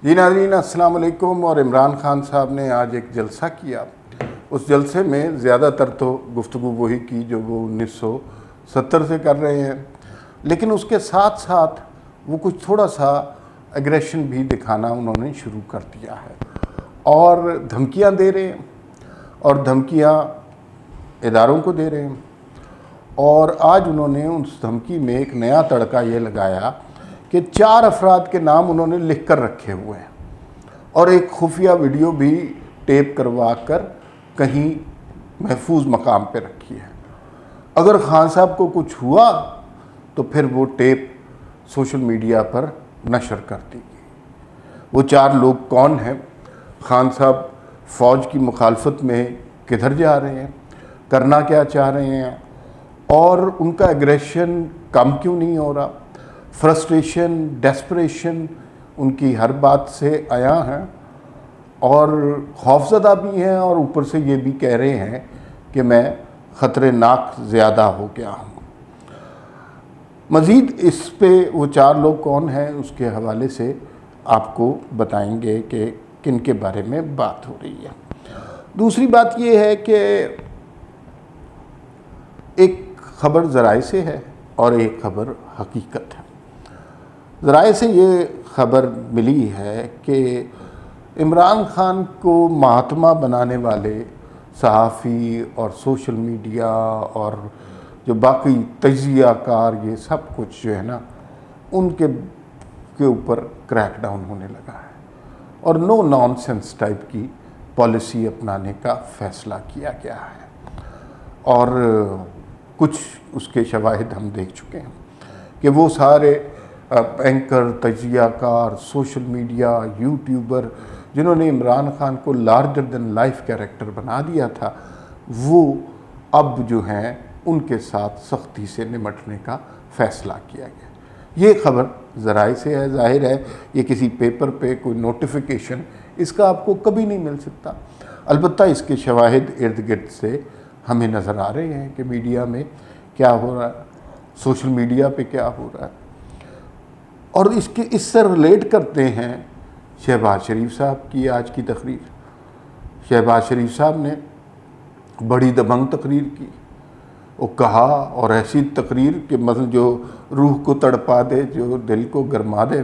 جی ناظرین السلام علیکم. اور عمران خان صاحب نے آج ایک جلسہ کیا. اس جلسے میں زیادہ تر تو گفتگو وہی کی جو وہ 1970 سے کر رہے ہیں، لیکن اس کے ساتھ ساتھ وہ کچھ تھوڑا سا ایگریشن بھی دکھانا انہوں نے شروع کر دیا ہے اور دھمکیاں دے رہے ہیں، اور دھمکیاں اداروں کو دے رہے ہیں. اور آج انہوں نے اس دھمکی میں ایک نیا تڑکا یہ لگایا کہ 4 افراد کے نام انہوں نے لکھ کر رکھے ہوئے ہیں اور ایک خفیہ ویڈیو بھی ٹیپ کروا کر کہیں محفوظ مقام پہ رکھی ہے. اگر خان صاحب کو کچھ ہوا تو پھر وہ ٹیپ سوشل میڈیا پر نشر کر دی گئی. وہ 4 لوگ کون ہیں؟ خان صاحب فوج کی مخالفت میں کدھر جا رہے ہیں، کرنا کیا چاہ رہے ہیں، اور ان کا ایگریشن کم کیوں نہیں ہو رہا. فرسٹریشن، ڈیسپریشن ان کی ہر بات سے عیاں ہیں اور خوفزدہ بھی ہیں، اور اوپر سے یہ بھی کہہ رہے ہیں کہ میں خطرے ناک زیادہ ہو گیا ہوں. مزید اس پہ وہ 4 لوگ کون ہیں اس کے حوالے سے آپ کو بتائیں گے کہ کن کے بارے میں بات ہو رہی ہے. دوسری بات یہ ہے کہ ایک خبر ذرائع سے ہے اور ایک خبر حقیقت ہے. ذرائع سے یہ خبر ملی ہے کہ عمران خان کو مہاتما بنانے والے صحافی اور سوشل میڈیا اور جو باقی تجزیہ کار یہ سب کچھ جو ہے نا ان کے اوپر کریک ڈاؤن ہونے لگا ہے اور نو نان سینس ٹائپ کی پالیسی اپنانے کا فیصلہ کیا گیا ہے. اور کچھ اس کے شواہد ہم دیکھ چکے ہیں کہ وہ سارے اینکر، تجزیہ کار، سوشل میڈیا، یوٹیوبر جنہوں نے عمران خان کو لارجر دین لائف کیریکٹر بنا دیا تھا، وہ اب جو ہیں ان کے ساتھ سختی سے نمٹنے کا فیصلہ کیا گیا. یہ خبر ذرائع سے ہے. ظاہر ہے یہ کسی پیپر پہ کوئی نوٹیفیکیشن اس کا آپ کو کبھی نہیں مل سکتا. البتہ اس کے شواہد ارد گرد سے ہمیں نظر آ رہے ہیں کہ میڈیا میں کیا ہو رہا ہے، سوشل میڈیا پہ کیا ہو رہا ہے. اور اس سے ریلیٹ کرتے ہیں شہباز شریف صاحب کی آج کی تقریر. شہباز شریف صاحب نے بڑی دبنگ تقریر کی. وہ کہا، اور ایسی تقریر کہ مثلا جو روح کو تڑپا دے، جو دل کو گرما دے،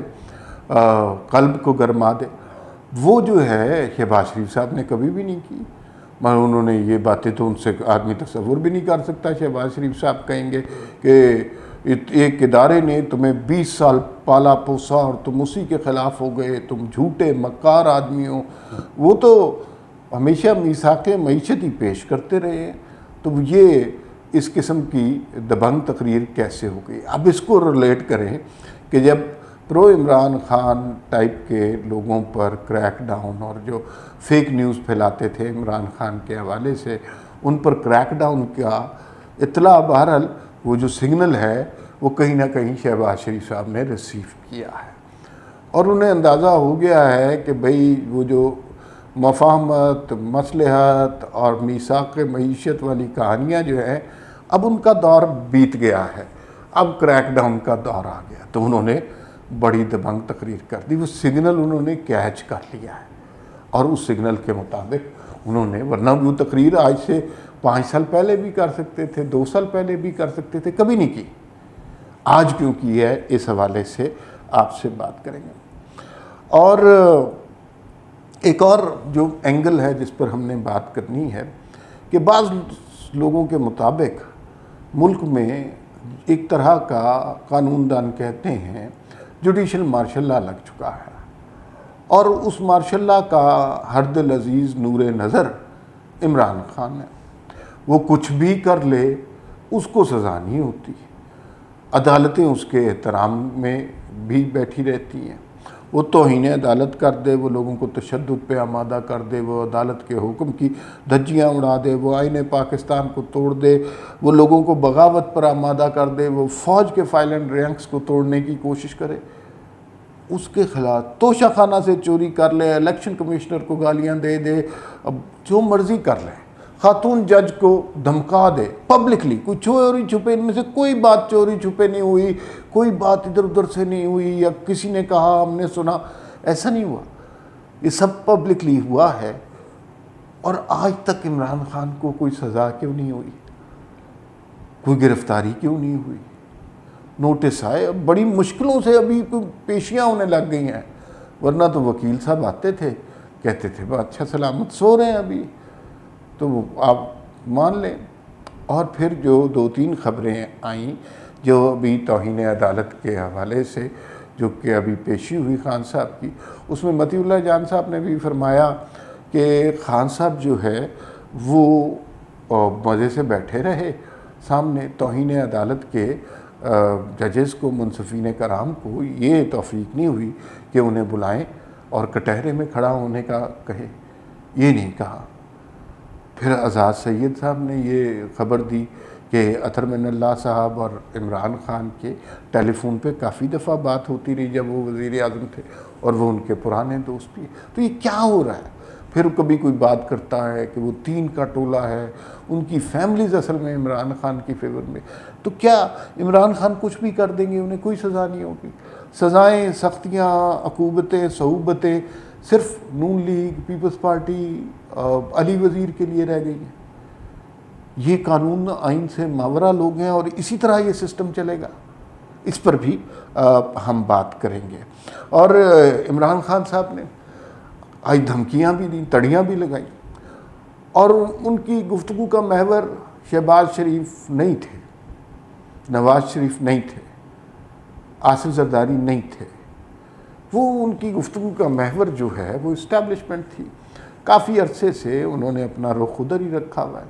قلب کو گرما دے، وہ جو ہے شہباز شریف صاحب نے کبھی بھی نہیں کی. انہوں نے یہ باتیں تو ان سے آدمی تصور بھی نہیں کر سکتا. شہباز شریف صاحب کہیں گے کہ ایک ادارے نے تمہیں 20 سال پالا پوسا اور تم اسی کے خلاف ہو گئے، تم جھوٹے مکار آدمی ہو. وہ تو ہمیشہ میثاق معیشت ہی پیش کرتے رہے ہیں. تو یہ اس قسم کی دبنگ تقریر کیسے ہو گئی؟ اب اس کو ریلیٹ کریں کہ جب پرو عمران خان ٹائپ کے لوگوں پر کریک ڈاؤن اور جو فیک نیوز پھیلاتے تھے عمران خان کے حوالے سے، ان پر کریک ڈاؤن کا اطلاع بہرحال وہ جو سگنل ہے وہ کہیں نہ کہیں شہباز شریف صاحب نے ریسیو کیا ہے، اور انہیں اندازہ ہو گیا ہے کہ بھئی وہ جو مفاہمت، مصلحت اور میثاق معیشت والی کہانیاں جو ہیں اب ان کا دور بیت گیا ہے، اب کریک ڈاؤن کا دور آ گیا. تو انہوں نے بڑی دبنگ تقریر کر دی. وہ سگنل انہوں نے کیچ کر لیا ہے اور اس سگنل کے مطابق انہوں نے، ورنہ وہ تقریر آج سے 5 سال پہلے بھی کر سکتے تھے، 2 سال پہلے بھی کر سکتے تھے، کبھی نہیں کی. آج کیوں کی ہے اس حوالے سے آپ سے بات کریں گے. اور ایک اور جو اینگل ہے جس پر ہم نے بات کرنی ہے کہ بعض لوگوں کے مطابق ملک میں ایک طرح کا قانون دان کہتے ہیں جوڈیشل مارشل لا لگ چکا ہے، اور اس مارشل لا کا ہر دل عزیز نور نظر عمران خان ہے. وہ کچھ بھی کر لے اس کو سزا نہیں ہوتی. عدالتیں اس کے احترام میں بھی بیٹھی رہتی ہیں. وہ توہین عدالت کر دے، وہ لوگوں کو تشدد پہ آمادہ کر دے، وہ عدالت کے حکم کی دھجیاں اڑا دے، وہ آئین پاکستان کو توڑ دے، وہ لوگوں کو بغاوت پر آمادہ کر دے، وہ فوج کے فائل اینڈ رینکس کو توڑنے کی کوشش کرے، اس کے خلاف توشہ خانہ سے چوری کر لے، الیکشن کمشنر کو گالیاں دے دے، اب جو مرضی کر لے، خاتون جج کو دھمکا دے پبلکلی، کوئی چوری چھپے، ان میں سے کوئی بات چوری چھپے نہیں ہوئی، کوئی بات ادھر ادھر سے نہیں ہوئی، یا کسی نے کہا ہم نے سنا، ایسا نہیں ہوا، یہ سب پبلکلی ہوا ہے. اور آج تک عمران خان کو کوئی سزا کیوں نہیں ہوئی، کوئی گرفتاری کیوں نہیں ہوئی؟ نوٹس آئے، اب بڑی مشکلوں سے ابھی پیشیاں ہونے لگ گئی ہیں، ورنہ تو وکیل صاحب آتے تھے کہتے تھے اچھا سلامت سو رہے ہیں ابھی، تو آپ مان لیں. اور پھر جو 2-3 خبریں آئیں جو ابھی توہین عدالت کے حوالے سے جو کہ ابھی پیشی ہوئی خان صاحب کی، اس میں مطیع اللہ جان صاحب نے بھی فرمایا کہ خان صاحب جو ہے وہ مزے سے بیٹھے رہے سامنے، توہین عدالت کے ججز کو، منصفین کرام کو یہ توفیق نہیں ہوئی کہ انہیں بلائیں اور کٹہرے میں کھڑا ہونے کا کہے، یہ نہیں کہا. پھر اعزاز سید صاحب نے یہ خبر دی کہ اطہر من اللہ صاحب اور عمران خان کے ٹیلی فون پہ کافی دفعہ بات ہوتی رہی جب وہ وزیر اعظم تھے، اور وہ ان کے پرانے دوست بھی. تو یہ کیا ہو رہا ہے؟ پھر کبھی کوئی بات کرتا ہے کہ وہ 3 کا ٹولہ ہے، ان کی فیملیز اصل میں عمران خان کی فیور میں. تو کیا عمران خان کچھ بھی کر دیں گے انہیں کوئی سزا نہیں ہوگی؟ سزائیں، سختیاں، عقوبتیں، صعوبتیں صرف نون لیگ، پیپلز پارٹی، علی وزیر کے لیے رہ گئی ہیں. یہ قانون آئین سے ماورا لوگ ہیں، اور اسی طرح یہ سسٹم چلے گا. اس پر بھی ہم بات کریں گے. اور عمران خان صاحب نے آج دھمکیاں بھی دیں، تڑیاں بھی لگائیں، اور ان کی گفتگو کا محور شہباز شریف نہیں تھے، نواز شریف نہیں تھے، آصف زرداری نہیں تھے. وہ ان کی گفتگو کا محور جو ہے وہ اسٹیبلشمنٹ تھی. کافی عرصے سے انہوں نے اپنا رخ ادھر ہی رکھا ہوا ہے.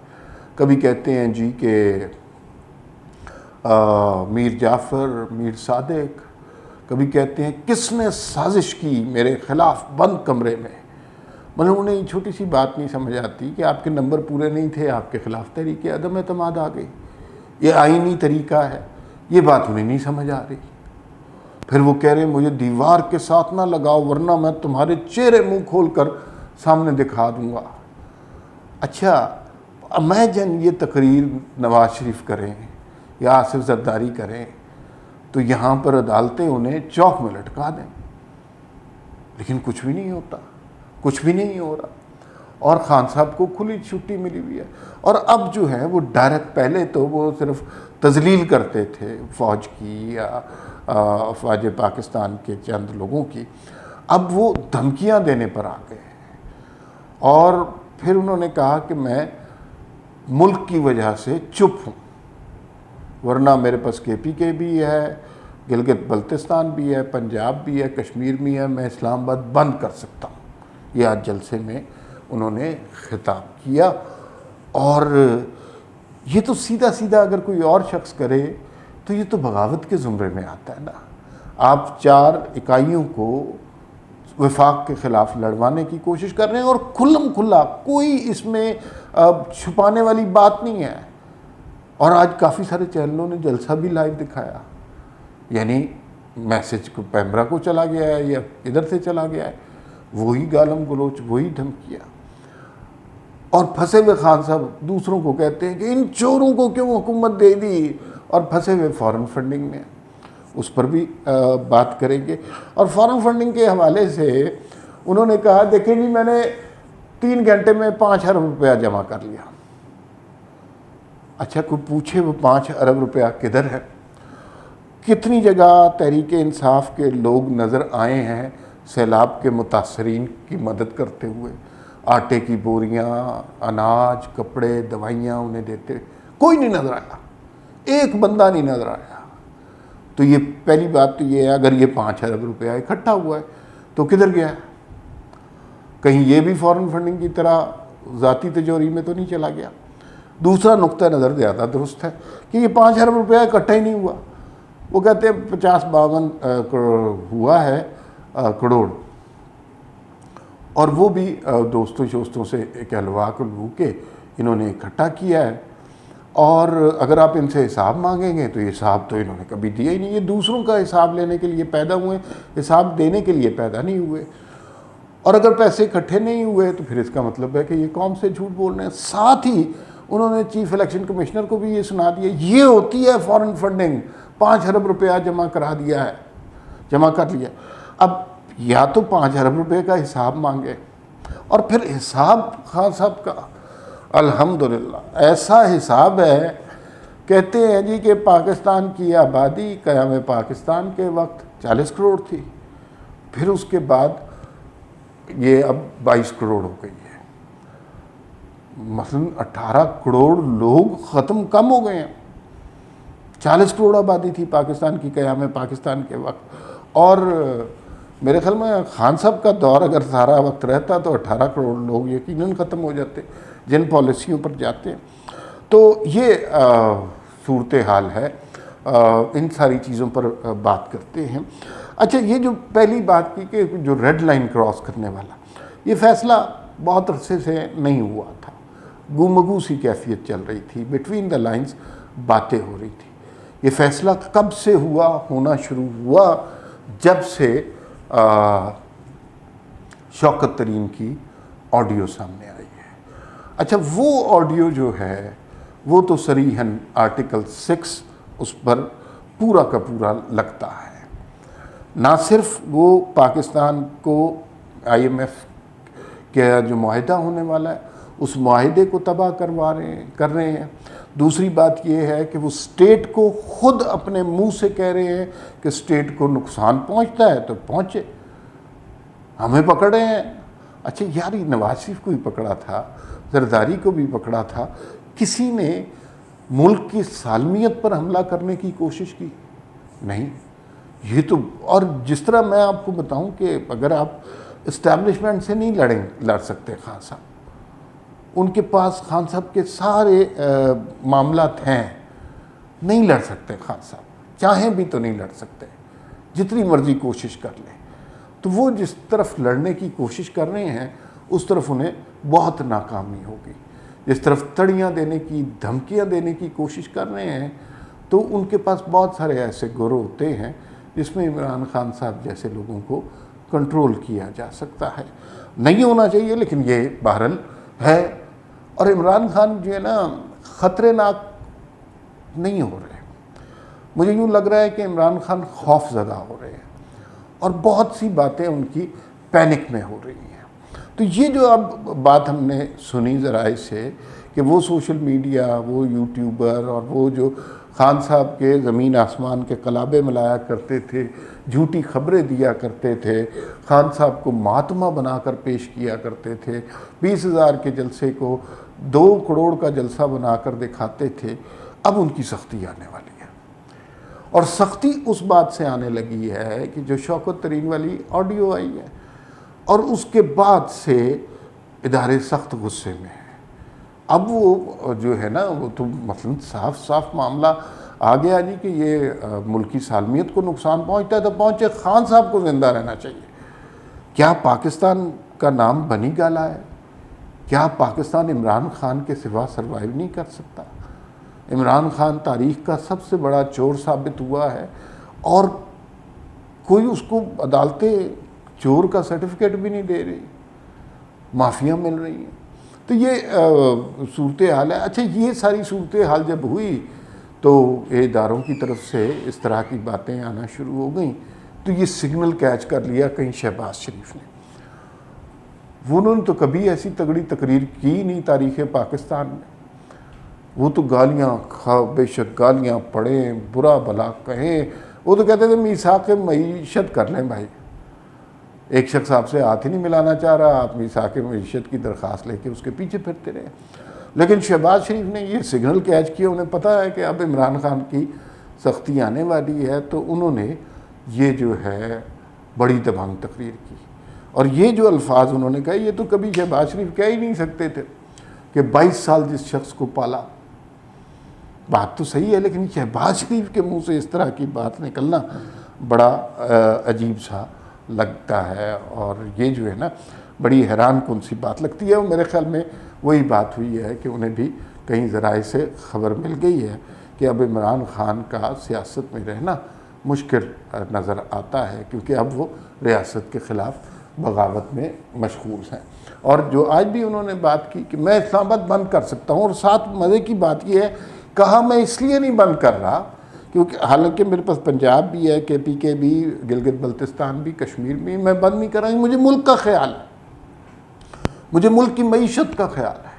کبھی کہتے ہیں جی کہ میر جعفر، میر صادق، کبھی کہتے ہیں کس نے سازش کی میرے خلاف بند کمرے میں. مطلب انہیں یہ چھوٹی سی بات نہیں سمجھ آتی کہ آپ کے نمبر پورے نہیں تھے، آپ کے خلاف تحریک عدم اعتماد آ گئی، یہ آئینی طریقہ ہے. یہ بات انہیں نہیں سمجھ آ رہی. پھر وہ کہہ رہے ہیں مجھے دیوار کے ساتھ نہ لگاؤ ورنہ میں تمہارے چہرے منہ کھول کر سامنے دکھا دوں گا. اچھا، امیجن یہ تقریر نواز شریف کریں یا آصف زرداری کریں تو یہاں پر عدالتیں انہیں چوک میں لٹکا دیں، لیکن کچھ بھی نہیں ہوتا، کچھ بھی نہیں ہو رہا. اور خان صاحب کو کھلی چھٹی ملی ہوئی ہے. اور اب جو ہے وہ ڈائریکٹ، پہلے تو وہ صرف تذلیل کرتے تھے فوج کی یا افواج پاکستان کے چند لوگوں کی، اب وہ دھمکیاں دینے پر آ گئے ہیں. اور پھر انہوں نے کہا کہ میں ملک کی وجہ سے چپ ہوں، ورنہ میرے پاس KPK بھی ہے، گلگت بلتستان بھی ہے، پنجاب بھی ہے، کشمیر بھی ہے، میں اسلام آباد بند کر سکتا ہوں. یہ آج جلسے میں انہوں نے خطاب کیا. اور یہ تو سیدھا سیدھا اگر کوئی اور شخص کرے تو یہ تو بغاوت کے زمرے میں آتا ہے نا. آپ 4 اکائیوں کو وفاق کے خلاف لڑوانے کی کوشش کر رہے ہیں، اور کھلم کھلا، کوئی اس میں چھپانے والی بات نہیں ہے. اور آج کافی سارے چینلوں نے جلسہ بھی لائیو دکھایا، یعنی میسج کو پیمرا کو چلا گیا ہے یا ادھر سے چلا گیا ہے، وہی گالم گلوچ، وہی دھمکیاں. اور پھنسے ہوئے خان صاحب دوسروں کو کہتے ہیں کہ ان چوروں کو کیوں حکومت دے دی، اور پھنسے ہوئے فارن فنڈنگ میں. اس پر بھی بات کریں گے. اور فارن فنڈنگ کے حوالے سے انہوں نے کہا دیکھیں جی میں نے 3 گھنٹے میں 5 ارب روپیہ جمع کر لیا. اچھا، کوئی پوچھے وہ 5 ارب روپیہ کدھر ہے؟ کتنی جگہ تحریک انصاف کے لوگ نظر آئے ہیں سیلاب کے متاثرین کی مدد کرتے ہوئے، آٹے کی بوریاں، اناج، کپڑے، دوائیاں انہیں دیتے؟ کوئی نہیں نظر آیا، ایک بندہ نہیں نظر آیا. تو یہ پہلی بات تو یہ ہے، اگر یہ 5 ارب روپیہ اکٹھا ہوا ہے تو کدھر گیا ہے؟ کہیں یہ بھی فارن فنڈنگ کی طرح ذاتی تجوری میں تو نہیں چلا گیا؟ دوسرا نقطہ نظر زیادہ درست ہے کہ یہ 5 ارب روپیہ اکٹھا ہی نہیں ہوا. وہ کہتے ہیں 50-52 ہوا ہے کروڑ، اور وہ بھی دوستوں شوستوں سے کہلوا کلو کے انہوں نے اکٹھا کیا ہے. اور اگر آپ ان سے حساب مانگیں گے تو یہ حساب تو انہوں نے کبھی دیا ہی نہیں. یہ دوسروں کا حساب لینے کے لیے پیدا ہوئے، حساب دینے کے لیے پیدا نہیں ہوئے. اور اگر پیسے اکٹھے نہیں ہوئے تو پھر اس کا مطلب ہے کہ یہ قوم سے جھوٹ بول رہے ہیں. ساتھ ہی انہوں نے چیف الیکشن کمشنر کو بھی یہ سنا دیا، یہ ہوتی ہے فارن فنڈنگ، 5 ارب روپیہ جمع کرا دیا ہے، جمع کر لیا. اب یا تو 5 ارب روپے کا حساب مانگے، اور پھر حساب خان صاحب کا الحمدللہ ایسا حساب ہے، کہتے ہیں جی کہ پاکستان کی آبادی قیام پاکستان کے وقت 40 کروڑ تھی، پھر اس کے بعد یہ اب 22 کروڑ ہو گئی ہے، مثلاً 18 کروڑ لوگ کم ہو گئے ہیں۔ 40 کروڑ آبادی تھی پاکستان کی قیام پاکستان کے وقت، اور میرے خیال میں خان صاحب کا دور اگر سارا وقت رہتا تو 18 کروڑ لوگ یقیناً ختم ہو جاتے جن پالیسیوں پر جاتے ہیں۔ تو یہ صورتحال ہے، ان ساری چیزوں پر بات کرتے ہیں۔ اچھا، یہ جو پہلی بات کی کہ جو ریڈ لائن کراس کرنے والا، یہ فیصلہ بہت عرصے سے نہیں ہوا تھا، گفتگو سی کیفیت چل رہی تھی، بٹوین دا لائنز باتیں ہو رہی تھی۔ یہ فیصلہ کب سے ہونا شروع ہوا؟ جب سے شوکت ترین کی آڈیو سامنے آئی ہے۔ اچھا، وہ آڈیو جو ہے وہ تو صریحاً آرٹیکل 6 اس پر پورا کا پورا لگتا ہے۔ نہ صرف وہ پاکستان کو IMF کا جو معاہدہ ہونے والا ہے اس معاہدے کو تباہ کر رہے ہیں، دوسری بات یہ ہے کہ وہ اسٹیٹ کو خود اپنے منہ سے کہہ رہے ہیں کہ اسٹیٹ کو نقصان پہنچتا ہے تو پہنچے، ہمیں پکڑ رہے ہیں۔ اچھا یار، یہ نواز شریف کو بھی پکڑا تھا، زرداری کو بھی پکڑا تھا، کسی نے ملک کی سالمیت پر حملہ کرنے کی کوشش کی نہیں۔ یہ تو، اور جس طرح میں آپ کو بتاؤں کہ اگر آپ اسٹیبلشمنٹ سے نہیں لڑ سکتے خان صاحب، ان کے پاس خان صاحب کے سارے معاملات ہیں، نہیں لڑ سکتے خان صاحب، چاہیں بھی تو نہیں لڑ سکتے، جتنی مرضی کوشش کر لیں۔ تو وہ جس طرف لڑنے کی کوشش کر رہے ہیں اس طرف انہیں بہت ناکامی ہوگی، جس طرف تڑیاں دینے کی، دھمکیاں دینے کی کوشش کر رہے ہیں، تو ان کے پاس بہت سارے ایسے گروہ ہوتے ہیں جس میں عمران خان صاحب جیسے لوگوں کو کنٹرول کیا جا سکتا ہے۔ نہیں ہونا چاہیے لیکن یہ بہرحال ہے۔ اور عمران خان جو ہے نا خطرے ناک نہیں ہو رہے، مجھے یوں لگ رہا ہے کہ عمران خان خوف زدہ ہو رہے ہیں اور بہت سی باتیں ان کی پینک میں ہو رہی ہیں۔ تو یہ جو اب بات ہم نے سنی ذرائع سے کہ وہ سوشل میڈیا، وہ یوٹیوبر اور وہ جو خان صاحب کے زمین آسمان کے قلابے ملایا کرتے تھے، جھوٹی خبریں دیا کرتے تھے، خان صاحب کو ماتمہ بنا کر پیش کیا کرتے تھے، 20,000 کے جلسے کو 2 کروڑ کا جلسہ بنا کر دکھاتے تھے، اب ان کی سختی آنے والی ہے۔ اور سختی اس بات سے آنے لگی ہے کہ جو شوکت ترین والی آڈیو آئی ہے، اور اس کے بعد سے ادارے سخت غصے میں ہیں۔ اب وہ جو ہے نا وہ تو مثلا صاف معاملہ آ گیا جی کہ یہ ملکی سالمیت کو نقصان پہنچتا ہے تو پہنچے، خان صاحب کو زندہ رہنا چاہیے۔ کیا پاکستان کا نام بنی گالا ہے؟ کیا پاکستان عمران خان کے سوا سروائیو نہیں کر سکتا؟ عمران خان تاریخ کا سب سے بڑا چور ثابت ہوا ہے، اور کوئی اس کو عدالتیں چور کا سرٹیفکیٹ بھی نہیں دے رہی، معافیاں مل رہی ہیں۔ تو یہ صورتحال ہے۔ اچھا، یہ ساری صورتحال جب ہوئی تو اداروں کی طرف سے اس طرح کی باتیں آنا شروع ہو گئیں، تو یہ سگنل کیچ کر لیا کہیں شہباز شریف نے۔ انہوں نے تو کبھی ایسی تگڑی تقریر کی نہیں تاریخ پاکستان میں، وہ تو گالیاں بے شک گالیاں پڑھیں، برا بھلا کہیں، وہ تو کہتے تھے میثاق معیشت کر لیں بھائی، ایک شخص آپ سے ہاتھ ہی نہیں ملانا چاہ رہا، آپ میثاق معیشت کی درخواست لے کے اس کے پیچھے پھرتے رہے۔ لیکن شہباز شریف نے یہ سگنل کیچ کیا، انہیں پتہ ہے کہ اب عمران خان کی سختی آنے والی ہے، تو انہوں نے یہ جو ہے بڑی دبنگ تقریر کی، اور یہ جو الفاظ انہوں نے کہے یہ تو کبھی شہباز شریف کہہ ہی نہیں سکتے تھے کہ 22 سال جس شخص کو پالا۔ بات تو صحیح ہے، لیکن شہباز شریف کے منہ سے اس طرح کی بات نکلنا بڑا عجیب سا لگتا ہے، اور یہ جو ہے نا بڑی حیران کن سی بات لگتی ہے۔ میرے خیال میں وہی بات ہوئی ہے کہ انہیں بھی کہیں ذرائع سے خبر مل گئی ہے کہ اب عمران خان کا سیاست میں رہنا مشکل نظر آتا ہے، کیونکہ اب وہ ریاست کے خلاف بغاوت میں مشغول ہیں۔ اور جو آج بھی انہوں نے بات کی کہ میں اسلام آباد بند کر سکتا ہوں، اور ساتھ مزے کی بات یہ ہے، کہا میں اس لیے نہیں بند کر رہا کیونکہ حالانکہ میرے پاس پنجاب بھی ہے، KPK بھی، گلگت بلتستان بھی، کشمیر بھی، میں بند نہیں کر رہا ہوں، مجھے ملک کا خیال ہے، مجھے ملک کی معیشت کا خیال ہے۔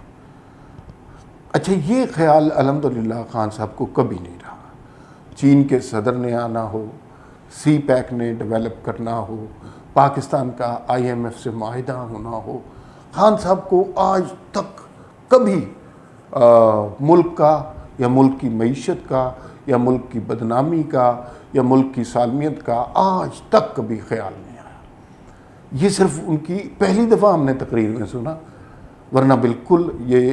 اچھا یہ خیال الحمدللہ خان صاحب کو کبھی نہیں رہا۔ چین کے صدر نے آنا ہو، CPEC نے ڈیولپ کرنا ہو، پاکستان کا IMF سے معاہدہ ہونا ہو، خان صاحب کو آج تک کبھی ملک کا یا ملک کی معیشت کا یا ملک کی بدنامی کا یا ملک کی سالمیت کا آج تک کبھی خیال نہیں آیا۔ یہ صرف ان کی پہلی دفعہ ہم نے تقریر میں سنا، ورنہ بالکل یہ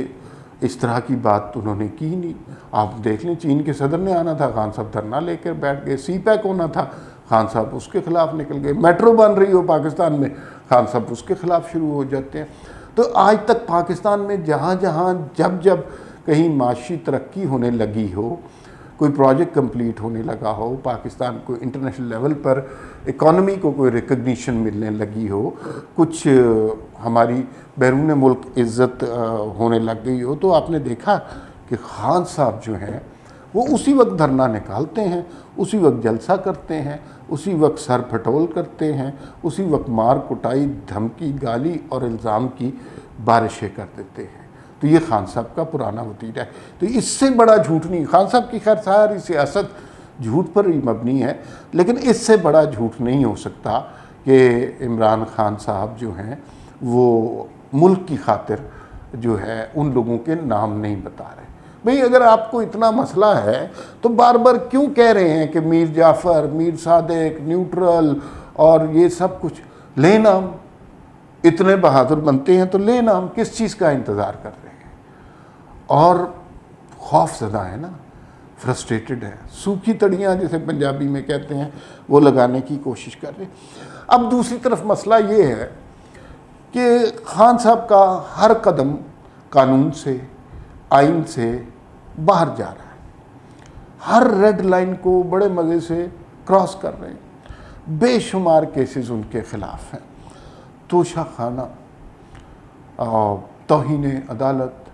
اس طرح کی بات انہوں نے کی نہیں۔ آپ دیکھ لیں، چین کے صدر نے آنا تھا، خان صاحب دھرنا لے کر بیٹھ گئے۔ CPEC ہونا تھا، خان صاحب اس کے خلاف نکل گئے۔ میٹرو بن رہی ہو پاکستان میں، خان صاحب اس کے خلاف شروع ہو جاتے ہیں۔ تو آج تک پاکستان میں جہاں جہاں جب کہیں معاشی ترقی ہونے لگی ہو، کوئی پروجیکٹ کمپلیٹ ہونے لگا ہو، پاکستان کو انٹرنیشنل لیول پر اکانومی کو کوئی ریکگنیشن ملنے لگی ہو، کچھ ہماری بیرون ملک عزت ہونے لگ گئی ہو، تو آپ نے دیکھا کہ خان صاحب جو ہیں وہ اسی وقت دھرنا نکالتے ہیں، اسی وقت جلسہ کرتے ہیں، اسی وقت سر پھٹول کرتے ہیں، اسی وقت مار کٹائی، دھمکی، گالی اور الزام کی بارشیں کر دیتے ہیں۔ تو یہ خان صاحب کا پرانا وتیرہ ہے۔ تو اس سے بڑا جھوٹ نہیں، خان صاحب کی خیر ساری سیاست جھوٹ پر ہی مبنی ہے، لیکن اس سے بڑا جھوٹ نہیں ہو سکتا کہ عمران خان صاحب جو ہیں وہ ملک کی خاطر جو ہے ان لوگوں کے نام نہیں بتا رہے۔ بھئی اگر آپ کو اتنا مسئلہ ہے تو بار بار کیوں کہہ رہے ہیں کہ میر جعفر، میر صادق، نیوٹرل اور یہ سب کچھ لے نام؟ اتنے بہادر بنتے ہیں تو لے نام، کس چیز کا انتظار کر رہے ہیں؟ اور خوف زدہ ہے نا، فرسٹریٹڈ ہے، سوکھی تڑیاں جیسے پنجابی میں کہتے ہیں وہ لگانے کی کوشش کر رہے ہیں۔ اب دوسری طرف مسئلہ یہ ہے کہ خان صاحب کا ہر قدم قانون سے، آئین سے باہر جا رہا ہے، ہر ریڈ لائن کو بڑے مزے سے کراس کر رہے ہیں۔ بے شمار کیسز ان کے خلاف ہیں، توشہ خانہ، توہین عدالت،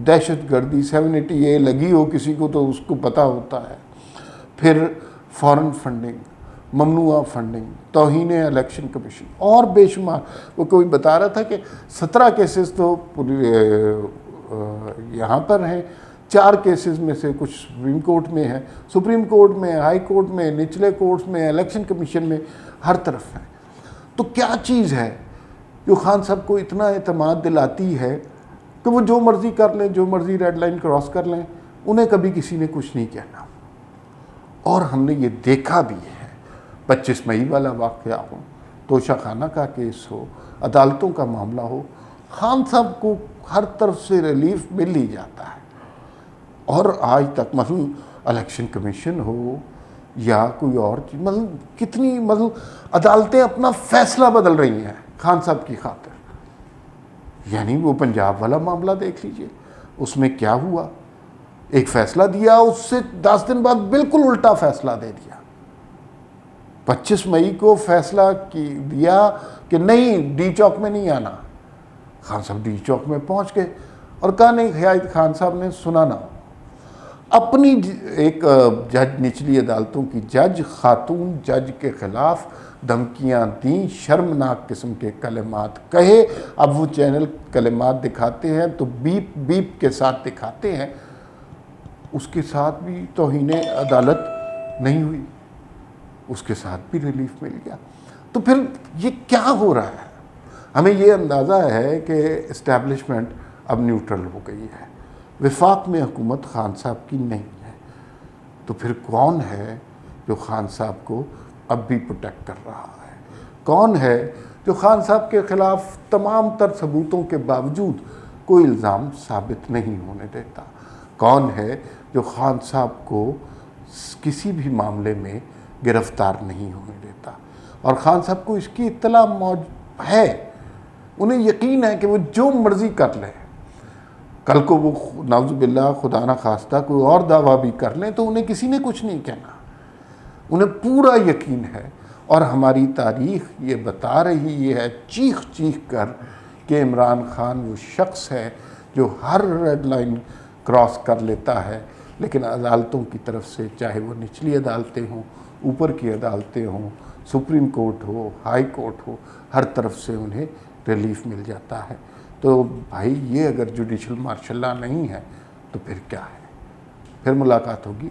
دہشت گردی 780A لگی ہو کسی کو تو اس کو پتہ ہوتا ہے، پھر فارن فنڈنگ، ممنوعہ فنڈنگ، توہین الیکشن کمیشن اور بے شمار۔ وہ کوئی بتا رہا تھا کہ 17 کیسز تو یہاں پر ہیں، 4 کیسز میں سے کچھ سپریم کورٹ میں ہیں، سپریم کورٹ میں، ہائی کورٹ میں، نچلے کورٹس میں، الیکشن کمیشن میں، ہر طرف ہیں۔ تو کیا چیز ہے جو خان صاحب کو اتنا اعتماد دلاتی ہے کہ وہ جو مرضی کر لیں، جو مرضی ریڈ لائن کراس کر لیں، انہیں کبھی کسی نے کچھ نہیں کہنا؟ اور ہم نے یہ دیکھا بھی ہے، 25 مئی والا واقعہ ہو، توشہ خانہ کا کیس ہو، عدالتوں کا معاملہ ہو، خان صاحب کو ہر طرف سے ریلیف مل ہی جاتا ہے۔ اور آج تک مثلا الیکشن کمیشن ہو یا کوئی اور چیز، مطلب کتنی عدالتیں اپنا فیصلہ بدل رہی ہیں خان صاحب کی خاطر۔ یعنی وہ پنجاب والا معاملہ دیکھ لیجئے، اس میں کیا ہوا، ایک فیصلہ دیا، اس سے 10 دن بعد بالکل الٹا فیصلہ دے دیا۔ 25 مئی کو فیصلہ دیا کہ نہیں، ڈی چوک میں نہیں آنا، خان صاحب ڈی چوک میں پہنچ گئے اور کہا نہیں، شاید خان صاحب نے سنا نہ ہو۔ اپنی ایک جج، نچلی عدالتوں کی جج، خاتون جج کے خلاف دھمکیاں دیں، شرمناک قسم کے کلمات کہے۔ اب وہ چینل کلمات دکھاتے ہیں تو بیپ بیپ کے ساتھ دکھاتے ہیں، اس کے ساتھ بھی توہین عدالت نہیں ہوئی، اس کے ساتھ بھی ریلیف مل گیا۔ تو پھر یہ کیا ہو رہا ہے؟ ہمیں یہ اندازہ ہے کہ اسٹیبلشمنٹ اب نیوٹرل ہو گئی ہے، وفاق میں حکومت خان صاحب کی نہیں ہے۔ تو پھر کون ہے جو خان صاحب کو اب بھی پروٹیکٹ کر رہا ہے؟ کون ہے جو خان صاحب کے خلاف تمام تر ثبوتوں کے باوجود کوئی الزام ثابت نہیں ہونے دیتا؟ کون ہے جو خان صاحب کو کسی بھی معاملے میں گرفتار نہیں ہونے دیتا؟ اور خان صاحب کو اس کی اطلاع ہے، انہیں یقین ہے کہ وہ جو مرضی کر لیں، کل کو وہ نعوذ باللہ خدا نہ خواستہ کوئی اور دعویٰ بھی کر لیں تو انہیں کسی نے کچھ نہیں کہنا، انہیں پورا یقین ہے۔ اور ہماری تاریخ یہ بتا رہی ہے چیخ چیخ کر کہ عمران خان وہ شخص ہے جو ہر ریڈ لائن کراس کر لیتا ہے، لیکن عدالتوں کی طرف سے، چاہے وہ نچلی عدالتیں ہوں، اوپر کی عدالتیں ہوں، سپریم کورٹ ہو، ہائی کورٹ ہو، ہر طرف سے انہیں ریلیف مل جاتا ہے۔ تو بھائی یہ اگر جوڈیشل مارشل لا نہیں ہے تو پھر کیا ہے؟ پھر ملاقات ہوگی۔